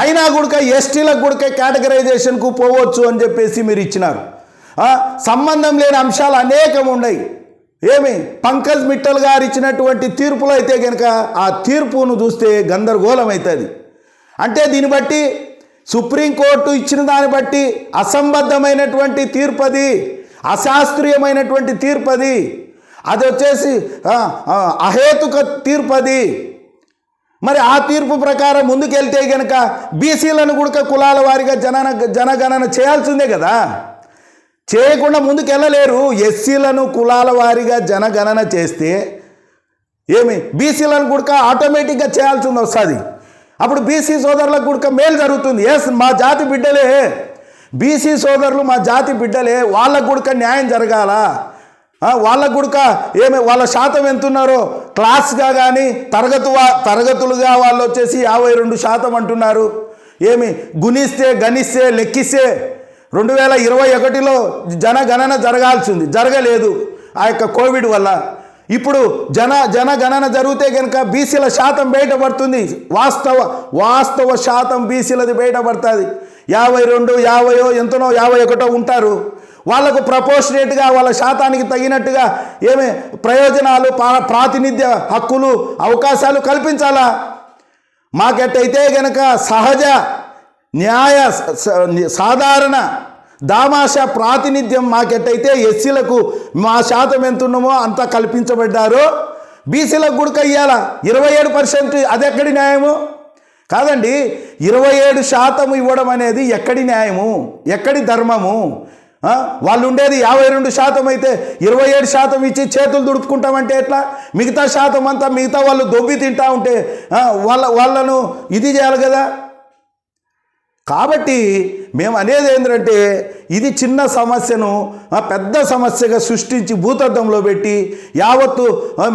అయినా కూడా ఎస్టీలకు కూడా కేటగరైజేషన్కు పోవచ్చు అని చెప్పేసి మీరు ఇచ్చినారు. సంబంధం లేని అంశాలు అనేకం ఉన్నాయి. పంకజ్ మిట్టల్ గారు ఇచ్చినటువంటి తీర్పులో అయితే కనుక ఆ తీర్పును చూస్తే గందరగోళం అవుతుంది. అంటే దీన్ని బట్టి సుప్రీంకోర్టు ఇచ్చిన దాన్ని బట్టి అసంబద్ధమైనటువంటి తీర్పది, అశాస్త్రీయమైనటువంటి తీర్పది, అది వచ్చేసి అహేతుక తీర్పది. మరి ఆ తీర్పు ప్రకారం ముందుకెళ్తే గనక బీసీలను కూడా కులాల వారీగా జనగణన చేయాల్సిందే కదా. చేయకుండా ముందుకెళ్ళలేరు. ఎస్సీలను కులాల వారీగా జనగణన చేస్తే ఏమి బీసీలను కూడా ఆటోమేటిక్గా చేయాల్సింది వస్తుంది. అప్పుడు బీసీ సోదరులకు కూడా మేలు జరుగుతుంది. మా జాతి బిడ్డలే, బీసీ సోదరులు మా జాతి బిడ్డలే, వాళ్ళకు కూడా న్యాయం జరగాల. వాళ్ళకు కూడా వాళ్ళ శాతం ఎంతున్నారో క్లాస్గా కానీ తరగతులుగా వాళ్ళు వచ్చేసి 52% అంటున్నారు. గణిస్తే లెక్కిస్తే 2021లో జనగణన జరగాల్సింది, జరగలేదు ఆ యొక్క కోవిడ్ వల్ల. ఇప్పుడు జనగణన జరిగితే కనుక బీసీల శాతం బయటపడుతుంది. వాస్తవ శాతం బీసీలది బయటపడుతుంది. 52, 50 ఎంతనో 51 ఉంటారు. వాళ్లకు ప్రపోర్షనేట్గా వాళ్ళ శాతానికి తగినట్టుగా ప్రయోజనాలు, ప్రాతినిధ్య హక్కులు, అవకాశాలు కల్పించాలా. మాకెట్టయితే గనక సహజ న్యాయ సాధారణ దామాష ప్రాతినిధ్యం మాకెట్టయితే ఎస్సీలకు మా శాతం ఎంతున్నామో అంతా కల్పించబడ్డారో బీసీలకు కూడా ఇవ్వాలా 27%. అది ఎక్కడి న్యాయము? కాదండి, 27% ఇవ్వడం అనేది ఎక్కడి న్యాయము, ఎక్కడి ధర్మము? వాళ్ళు ఉండేది 52% అయితే 27% ఇచ్చి చేతులు దుడుపుకుంటామంటే ఎట్లా? మిగతా శాతం అంతా మిగతా వాళ్ళు దొబ్బి తింటా ఉంటే వాళ్ళను ఇది చేయాలి కదా. కాబట్టి మేము అనేది ఏంటంటే ఇది చిన్న సమస్యను పెద్ద సమస్యగా సృష్టించి భూతద్దంలో పెట్టి యావత్తు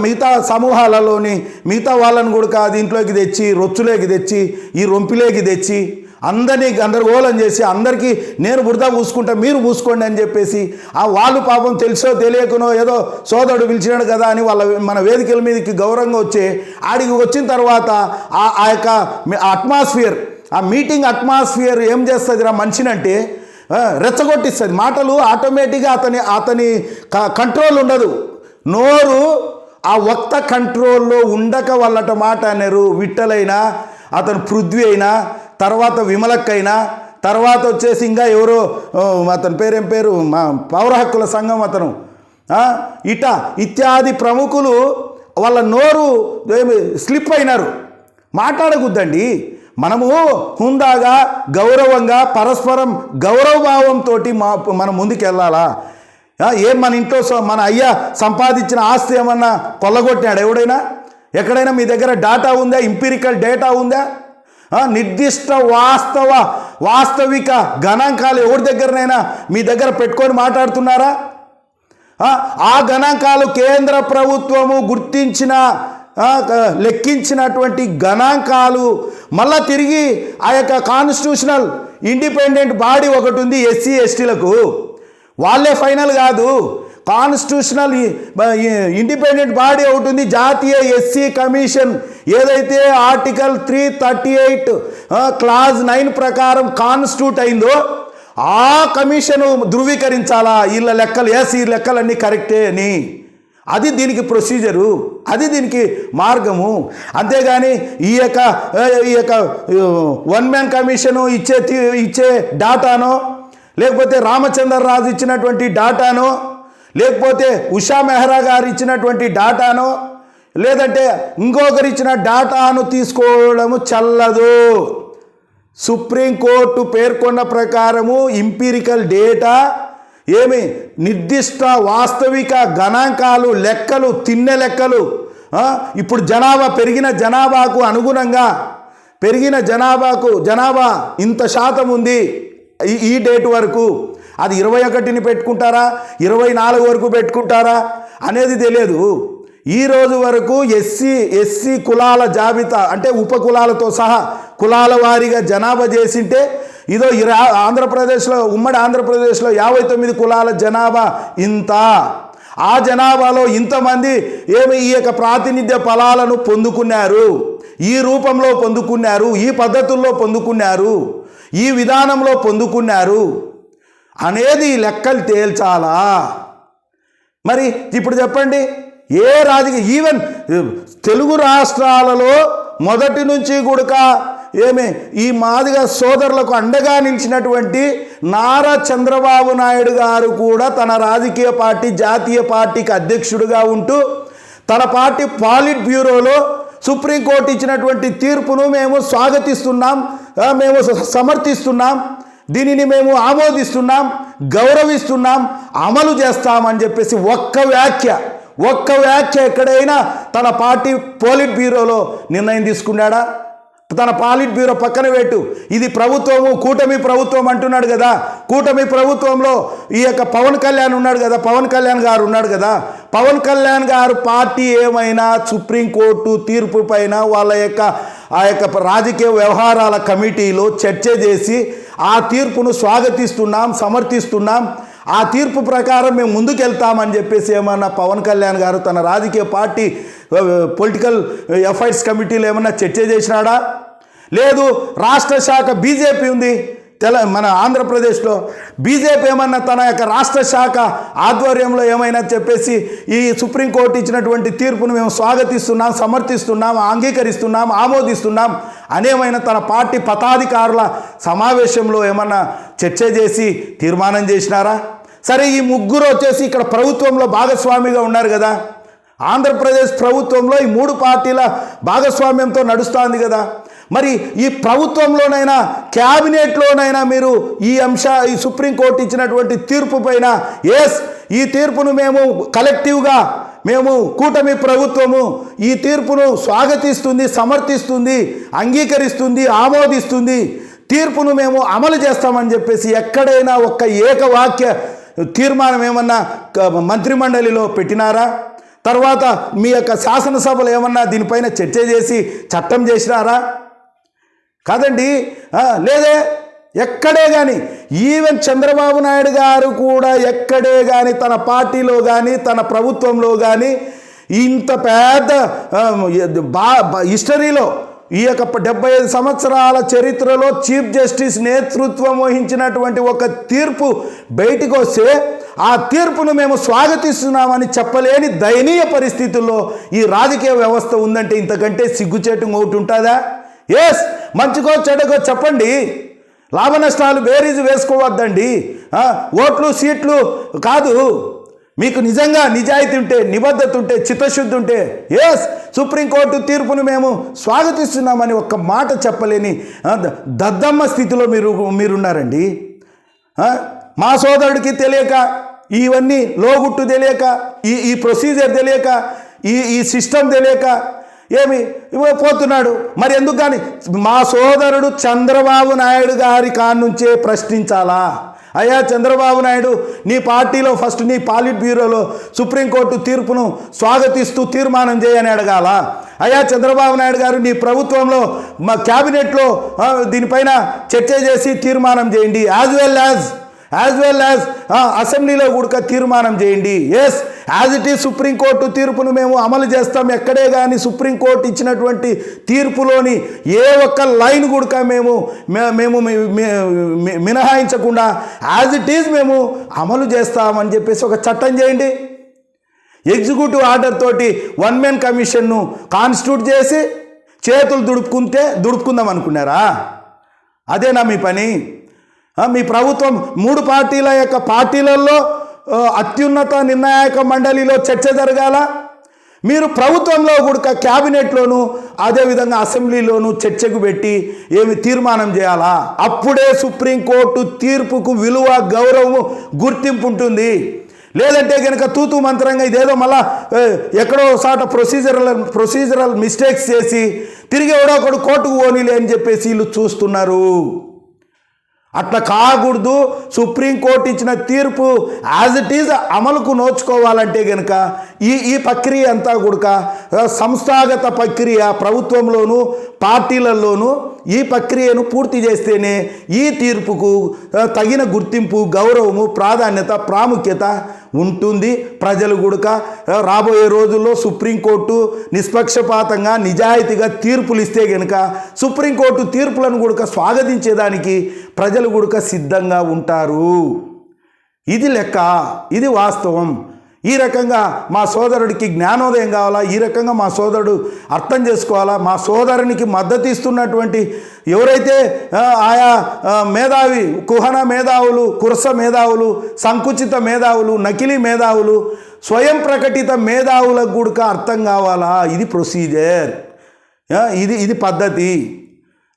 మిగతా సమూహాలలోని మిగతా వాళ్ళను కూడా దీంట్లోకి తెచ్చి రొచ్చులోకి తెచ్చి ఈ రొంపిలోకి తెచ్చి అందరినీ గందరగోళం చేసి అందరికీ నేను బురద పూసుకుంటా మీరు పూసుకోండి అని చెప్పేసి వాళ్ళు పాపం తెలుసో తెలియకనో ఏదో సోదరుడు పిలిచినాడు కదా అని మన వేదికల మీదకి గౌరవంగా వచ్చి ఆడికి వచ్చిన తర్వాత ఆ యొక్క అట్మాస్ఫియర్, ఆ మీటింగ్ అట్మాస్ఫియర్ ఏం చేస్తుంది మనిషిని అంటే రెచ్చగొట్టిస్తుంది. మాటలు ఆటోమేటిక్గా అతని కంట్రోల్ ఉండదు. నోరు ఆ వక్త కంట్రోల్లో ఉండక వాళ్ళట మాట అన్నారు. విట్టలైనా అతను పృథ్వీ అయినా తర్వాత విమలక్కైనా తర్వాత వచ్చేసి ఇంకా ఎవరో అతని పేరేం పేరు మా పౌర హక్కుల సంఘం అతను ఇత్యాది ప్రముఖులు వాళ్ళ నోరు స్లిప్ అయినారు. మాట్లాడకూడదండి. మనము హుందాగా గౌరవంగా పరస్పరం గౌరవభావంతో మనం ముందుకెళ్ళాలా. మన ఇంట్లో మన అయ్యా సంపాదించిన ఆస్తి ఏమన్నా కొల్లగొట్టినాడు ఎవడైనా? ఎక్కడైనా మీ దగ్గర డేటా ఉందా? ఇంపిరికల్ డేటా ఉందా? నిర్దిష్ట వాస్తవిక గణాంకాలు ఎవరి దగ్గరనైనా మీ దగ్గర పెట్టుకొని మాట్లాడుతున్నారా? ఆ గణాంకాలు కేంద్ర ప్రభుత్వము గుర్తించిన లెక్కించినటువంటి గణాంకాలు మళ్ళా తిరిగి ఆ యొక్క కాన్స్టిట్యూషనల్ ఇండిపెండెంట్ బాడీ ఒకటి ఉంది ఎస్సీ ఎస్టీలకు, వాళ్ళే ఫైనల్ కాదు. కాన్స్టిట్యూషనల్ ఇండిపెండెంట్ బాడీ ఒకటి ఉంది, జాతీయ ఎస్సీ కమిషన్. ఏదైతే ఆర్టికల్ 338 క్లాజ్ 9 ప్రకారం కాన్స్టిట్యూట్ అయిందో ఆ కమిషను ధృవీకరించాలా వీళ్ళ లెక్కలు, ఈ లెక్కలన్నీ కరెక్టే అని. అది దీనికి ప్రొసీజరు, అది దీనికి మార్గము. అంతేగాని ఈ యొక్క 1 మ్యాన్ కమిషను ఇచ్చే డాటానో, లేకపోతే రామచంద్రరాజు ఇచ్చినటువంటి డాటానో, లేకపోతే ఉషా మెహ్రా గారు ఇచ్చినటువంటి డాటానో, లేదంటే ఇంకొకరు ఇచ్చిన డాటాను తీసుకోవడము చల్లదు. సుప్రీంకోర్టు పేర్కొన్న ప్రకారము ఇంపిరికల్ డేటా నిర్దిష్ట వాస్తవిక గణాంకాలు, లెక్కలు, తిన్నె లెక్కలు. ఇప్పుడు పెరిగిన జనాభాకు అనుగుణంగా జనాభా ఇంత శాతం ఉంది ఈ డేట్ వరకు. అది 21ని పెట్టుకుంటారా 24 వరకు పెట్టుకుంటారా అనేది తెలియదు. ఈ రోజు వరకు ఎస్సీ కులాల జాబితా అంటే ఉపకులాలతో సహా కులాల వారీగా జనాభా చేసింటే ఇదో ఆంధ్రప్రదేశ్లో ఉమ్మడి ఆంధ్రప్రదేశ్లో 59 కులాల జనాభా ఇంత. ఆ జనాభాలో ఇంతమంది ఈ యొక్క ప్రాతినిధ్య ఫలాలను పొందుకున్నారు, ఈ రూపంలో పొందుకున్నారు, ఈ పద్ధతుల్లో పొందుకున్నారు, ఈ విధానంలో పొందుకున్నారు అనేది లెక్కలు తేల్చాలా. మరి ఇప్పుడు చెప్పండి, ఈవెన్ తెలుగు రాష్ట్రాలలో మొదటి నుంచి కూడా ఈ మాదిగ సోదరులకు అండగా నిలిచినటువంటి నారా చంద్రబాబు నాయుడు గారు కూడా తన రాజకీయ పార్టీ జాతీయ పార్టీకి అధ్యక్షుడిగా ఉంటూ తన పార్టీ పాలిట్ బ్యూరోలో సుప్రీంకోర్టు ఇచ్చినటువంటి తీర్పును మేము స్వాగతిస్తున్నాం, మేము సమర్థిస్తున్నాం, దీనిని మేము ఆమోదిస్తున్నాం, గౌరవిస్తున్నాం, అమలు చేస్తామని చెప్పేసి ఒక్క వ్యాఖ్య ఎక్కడైనా తన పార్టీ పోలిట్ బ్యూరోలో నిర్ణయం తీసుకున్నాడా? తన పాలిట్ బ్యూరో పక్కన పెట్టు, ఇది ప్రభుత్వము కూటమి ప్రభుత్వం అంటున్నాడు కదా, కూటమి ప్రభుత్వంలో ఈ యొక్క పవన్ కళ్యాణ్ ఉన్నాడు కదా, పవన్ కళ్యాణ్ గారు పార్టీ ఏమైనా సుప్రీంకోర్టు తీర్పు పైన వాళ్ళ యొక్క రాజకీయ వ్యవహారాల కమిటీలో చర్చ చేసి ఆ తీర్పును స్వాగతిస్తున్నాం, సమర్థిస్తున్నాం, ఆ తీర్పు ప్రకారం మేము ముందుకెళ్తామని చెప్పేసి ఏమన్నా పవన్ కళ్యాణ్ గారు తన రాజకీయ పార్టీ పొలిటికల్ అఫైర్స్ కమిటీలో ఏమన్నా చర్చ చేసినాడా? లేదు. రాష్ట్ర శాఖ బీజేపీ ఉంది మన ఆంధ్రప్రదేశ్లో, బీజేపీ ఏమన్నా తన యొక్క రాష్ట్ర శాఖ ఆధ్వర్యంలో ఏమైనా చెప్పేసి ఈ సుప్రీంకోర్టు ఇచ్చినటువంటి తీర్పును మేము స్వాగతిస్తున్నాం, సమర్థిస్తున్నాం, అంగీకరిస్తున్నాం, ఆమోదిస్తున్నాం అనేమైనా తన పార్టీ పదాధికారుల సమావేశంలో ఏమన్నా చర్చ చేసి తీర్మానం చేసినారా? సరే, ఈ ముగ్గురు వచ్చేసి ఇక్కడ ప్రభుత్వంలో భాగస్వామిగా ఉన్నారు కదా, ఆంధ్రప్రదేశ్ ప్రభుత్వంలో ఈ 3 పార్టీల భాగస్వామ్యంతో నడుస్తుంది కదా, మరి ఈ ప్రభుత్వంలోనైనా క్యాబినెట్లోనైనా మీరు ఈ సుప్రీంకోర్టు ఇచ్చినటువంటి తీర్పు పైన ఈ తీర్పును మేము కలెక్టివ్గా కూటమి ప్రభుత్వము ఈ తీర్పును స్వాగతిస్తుంది, సమర్థిస్తుంది, అంగీకరిస్తుంది, ఆమోదిస్తుంది, తీర్పును మేము అమలు చేస్తామని చెప్పేసి ఎక్కడైనా ఒక్క ఏకవాక్య తీర్మానం ఏమన్నా మంత్రిమండలిలో పెట్టినారా? తర్వాత మీ యొక్క శాసనసభలు ఏమన్నా దీనిపైన చర్చ చేసి చట్టం చేసినారా? కాదండి, లేదే. ఎక్కడే కానీ ఈవెన్ చంద్రబాబు నాయుడు గారు కూడా ఎక్కడే కానీ తన పార్టీలో కానీ తన ప్రభుత్వంలో కానీ ఇంత పెద్ద హిస్టరీలో ఈ యొక్క 75 సంవత్సరాల చరిత్రలో చీఫ్ జస్టిస్ నేతృత్వం వహించినటువంటి ఒక తీర్పు బయటికి వస్తే ఆ తీర్పును మేము స్వాగతిస్తున్నామని చెప్పలేని దయనీయ పరిస్థితుల్లో ఈ రాజకీయ వ్యవస్థ ఉందంటే ఇంతకంటే సిగ్గుచేటు ఒకటి ఉంటుందా? మంచిగో చెడగో చెప్పండి, లాభ నష్టాలు బేరీజు వేసుకోవద్దండి, ఓట్లు సీట్లు కాదు. మీకు నిజంగా నిజాయితీ ఉంటే, నిబద్ధత ఉంటే, చిత్తశుద్ధి ఉంటే సుప్రీంకోర్టు తీర్పును మేము స్వాగతిస్తున్నామని ఒక్క మాట చెప్పలేని దద్దమ్మ స్థితిలో మీరున్నారండి. మా సోదరుడికి తెలియక, ఇవన్నీ లోగుట్టు తెలియక, ఈ ప్రొసీజర్ తెలియక, ఈ సిస్టమ్ తెలియక పోతున్నాడు. మరి ఎందుకు కానీ మా సోదరుడు చంద్రబాబు నాయుడు గారి కానుంచే ప్రశ్నించాలా? అయ్యా చంద్రబాబు నాయుడు, నీ పార్టీలో ఫస్ట్ నీ పాలిట్ బ్యూరోలో సుప్రీంకోర్టు తీర్పును స్వాగతిస్తూ తీర్మానం చేయని అడగాల? అయ్యా చంద్రబాబు నాయుడు గారు, నీ ప్రభుత్వంలో మా క్యాబినెట్లో దీనిపైన చర్చ చేసి తీర్మానం చేయండి, యాజ్ వెల్ యాజ్ అసెంబ్లీలో కూడా తీర్మానం చేయండి. యాజ్ ఇట్ ఈజ్ సుప్రీంకోర్టు తీర్పును మేము అమలు చేస్తాం. ఎక్కడే కానీ సుప్రీంకోర్టు ఇచ్చినటువంటి తీర్పులోని ఏ ఒక్క లైన్ కూడా మేము మినహాయించకుండా యాజ్ ఇట్ ఈజ్ మేము అమలు చేస్తామని చెప్పేసి ఒక చట్టం చేయండి. ఎగ్జిక్యూటివ్ ఆర్డర్ తోటి 1 man కమిషన్ను కాన్స్టిట్యూట్ చేసి చేతులు దుడుపుకుందాం అనుకున్నారా? అదేనా మీ పని? మీ ప్రభుత్వం 3 పార్టీల యొక్క పార్టీలలో అత్యున్నత నిర్ణాయక మండలిలో చర్చ జరగాల. మీరు ప్రభుత్వంలో కూడా క్యాబినెట్లోను అదేవిధంగా అసెంబ్లీలోను చర్చకు పెట్టి తీర్మానం చేయాలా? అప్పుడే సుప్రీంకోర్టు తీర్పుకు విలువ, గౌరవము, గుర్తింపు ఉంటుంది. లేదంటే కనుక తూతూ మంత్రంగా ఇదేదో మళ్ళా ఎక్కడో సాట ప్రొసీజరల్ మిస్టేక్స్ చేసి తిరిగి ఎవడో ఒకడు కోర్టుకు పోనీలే అని చెప్పేసి వీళ్ళు చూస్తున్నారు. అట్లా కాకూడదు. సుప్రీంకోర్టు ఇచ్చిన తీర్పు యాజ్ ఇట్ ఈజ్ అమలుకు నోచుకోవాలంటే కనుక ఈ ప్రక్రియ అంతా కూడా సంస్థాగత ప్రక్రియ, ప్రభుత్వంలోనూ పార్టీలలోనూ ఈ ప్రక్రియను పూర్తి చేస్తేనే ఈ తీర్పుకు తగిన గుర్తింపు, గౌరవము, ప్రాధాన్యత, ప్రాముఖ్యత ఉంటుంది. ప్రజలు కూడా రాబోయే రోజుల్లో సుప్రీంకోర్టు నిష్పక్షపాతంగా, నిజాయితీగా తీర్పులు ఇస్తే కనుక సుప్రీంకోర్టు తీర్పులను కూడా స్వాగతించేదానికి ప్రజలు కూడా సిద్ధంగా ఉంటారు. ఇది లెక్క, ఇది వాస్తవం. ఈ రకంగా మా సోదరుడికి జ్ఞానోదయం కావాలా, ఈ రకంగా మా సోదరుడు అర్థం చేసుకోవాలా, మా సోదరునికి మద్దతు ఇస్తున్నటువంటి ఎవరైతే ఆయా మేధావి కుహన మేధావులు, కురస మేధావులు, సంకుచిత మేధావులు, నకిలీ మేధావులు, స్వయం ప్రకటిత మేధావులకు కూడా అర్థం కావాలా, ఇది ప్రొసీజర్, ఇది పద్ధతి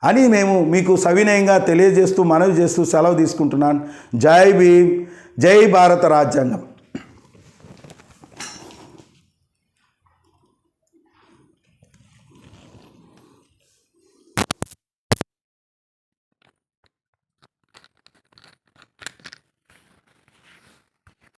అని మేము మీకు సవినయంగా తెలియజేస్తూ మనవి చేస్తూ సెలవు తీసుకుంటున్నాను. జై భీమ్, జై భారత రాజ్యాంగం.